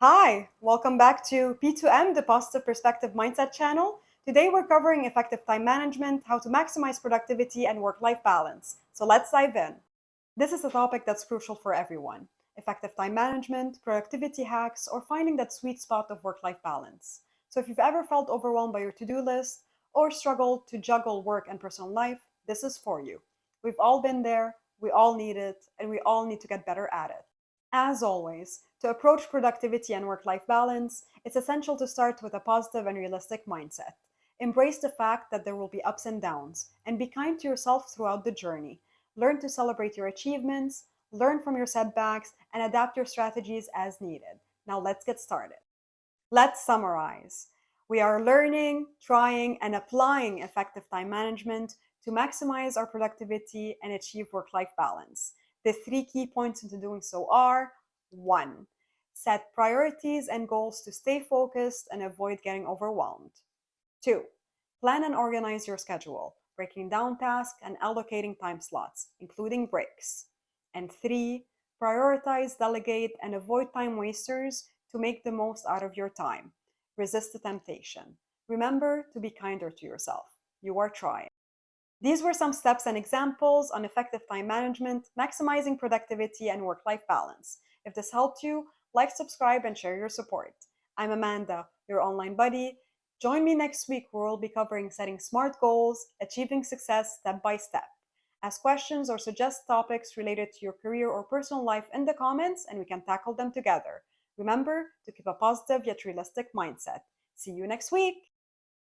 Hi, welcome back to P2M, the Positive Perspective Mindset channel. Today we're covering effective time management, how to maximize productivity and work-life balance. So let's dive in. This is a topic that's crucial for everyone. Effective time management, productivity hacks, or finding that sweet spot of work-life balance. So if you've ever felt overwhelmed by your to-do list or struggled to juggle work and personal life, this is for you. We've all been there, we all need it, and we all need to get better at it. As always, to approach productivity and work life balance, it's essential to start with a positive and realistic mindset. Embrace the fact that there will be ups and downs, and be kind to yourself throughout the journey. Learn to celebrate your achievements, learn from your setbacks, and adapt your strategies as needed. Now, let's get started. Let's summarize. We are learning, trying, and applying effective time management to maximize our productivity and achieve work life balance. The three key points into doing so are: 1. Set priorities and goals to stay focused and avoid getting overwhelmed. 2. Plan and organize your schedule, breaking down tasks and allocating time slots, including breaks. And 3. Prioritize, delegate, and avoid time wasters to make the most out of your time. Resist the temptation. Remember to be kinder to yourself. You are trying. These were some steps and examples on effective time management, maximizing productivity, and work life balance. If this helped you, like, subscribe, and share your support. I'm Amanda, your online buddy. Join me next week where we'll be covering setting smart goals, achieving success step by step. Ask questions or suggest topics related to your career or personal life in the comments, and we can tackle them together. Remember to keep a positive yet realistic mindset. See you next week.